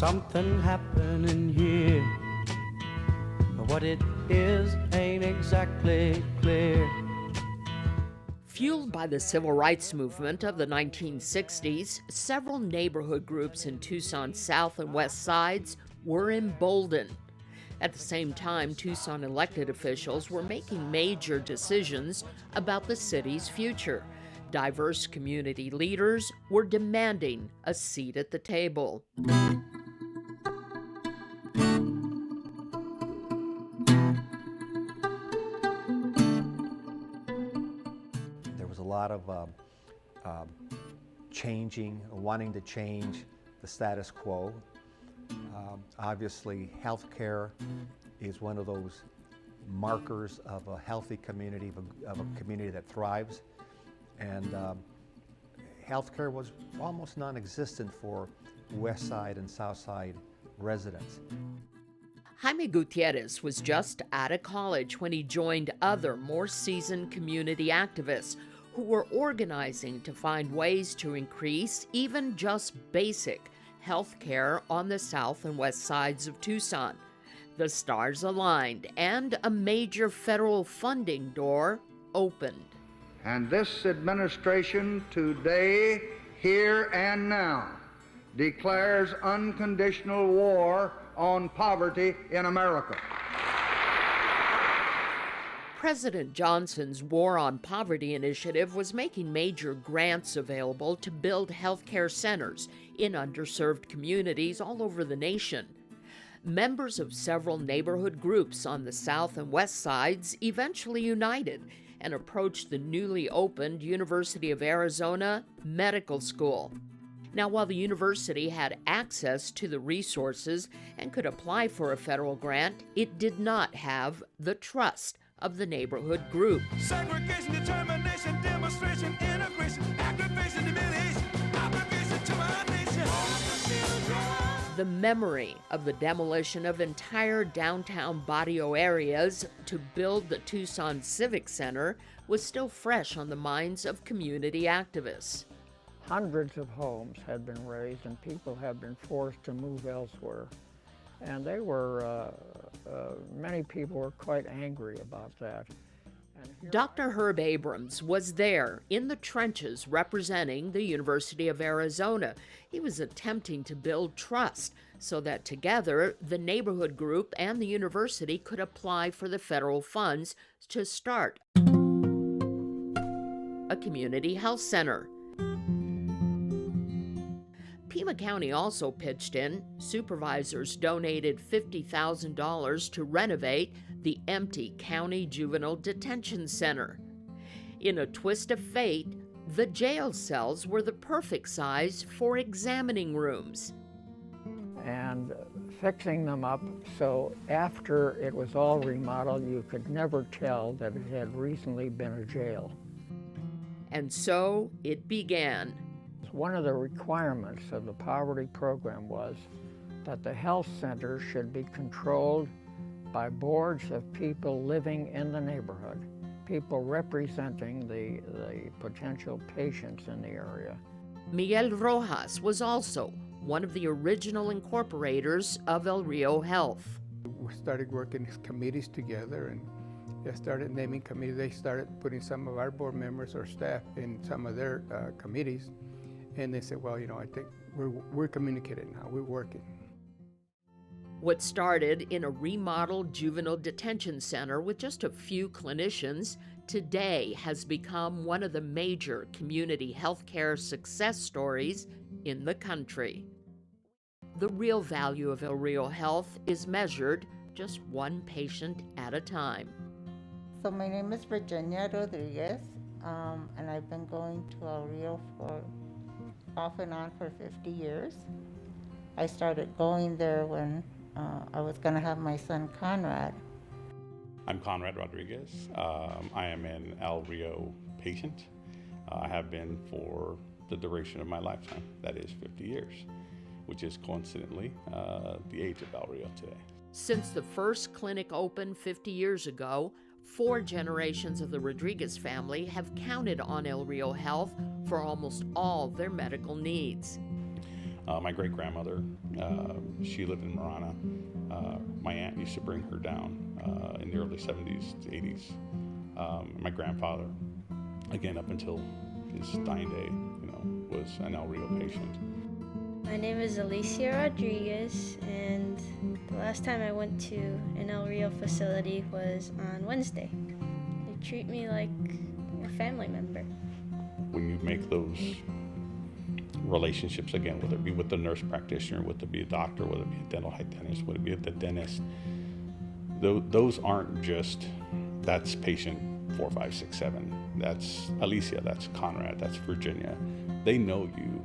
something happening here. But what it is ain't exactly clear. Fueled by the civil rights movement of the 1960s, several neighborhood groups in Tucson's south and west sides were emboldened. At the same time, Tucson elected officials were making major decisions about the city's future. Diverse community leaders were demanding a seat at the table. There was a lot of wanting to change the status quo. Obviously, healthcare is one of those markers of a healthy community, of a community that thrives. And healthcare was almost non-existent for West Side and South Side residents. Jaime Gutierrez was just out of college when he joined other, more seasoned community activists who were organizing to find ways to increase even just basic health care on the south and west sides of Tucson. The stars aligned and a major federal funding door opened. And this administration today, here and now, declares unconditional war on poverty in America. President Johnson's War on Poverty initiative was making major grants available to build healthcare centers in underserved communities all over the nation. Members of several neighborhood groups on the south and west sides eventually united and approached the newly opened University of Arizona Medical School. Now, while the university had access to the resources and could apply for a federal grant, it did not have the trust of the neighborhood group. Segregation, determination, demonstration, integration, aggravation, humiliation, obligation to my nation. The memory of the demolition of entire downtown barrio areas to build the Tucson Civic Center was still fresh on the minds of community activists. Hundreds of homes had been razed and people had been forced to move elsewhere. And they were, many people were quite angry about that. Dr. Herb Abrams was there in the trenches representing the University of Arizona. He was attempting to build trust so that together the neighborhood group and the university could apply for the federal funds to start a community health center. Pima County also pitched in. Supervisors donated $50,000 to renovate the empty county juvenile detention center. In a twist of fate, the jail cells were the perfect size for examining rooms. And fixing them up so after it was all remodeled, you could never tell that it had recently been a jail. And so it began. One of the requirements of the poverty program was that the health center should be controlled by boards of people living in the neighborhood, people representing the potential patients in the area. Miguel Rojas was also one of the original incorporators of El Rio Health. We started working as committees together and they started naming committees. They started putting some of our board members or staff in some of their committees. And they said, well, you know, I think we're communicating now, we're working. What started in a remodeled juvenile detention center with just a few clinicians today has become one of the major community healthcare success stories in the country. The real value of El Rio Health is measured just one patient at a time. So my name is Virginia Rodriguez, and I've been going to El Rio for off and on for 50 years. I started going there when I was going to have my son Conrad. I'm Conrad Rodriguez. I am an El Rio patient. I have been for the duration of my lifetime, that is 50 years, which is coincidentally the age of El Rio today. Since the first clinic opened 50 years ago, 4 generations of the Rodriguez family have counted on El Rio Health for almost all their medical needs. My great-grandmother, she lived in Marana. My aunt used to bring her down in the early 70s to 80s. My grandfather, again, up until his dying day, was an El Rio patient. My name is Alicia Rodriguez, and the last time I went to an El Rio facility was on Wednesday. They treat me like a family member. When you make those relationships, again, whether it be with the nurse practitioner, whether it be a doctor, whether it be a dental hygienist, whether it be the dentist, those aren't just, that's patient 4, 5, 6, 7. That's Alicia, that's Conrad, that's Virginia. They know you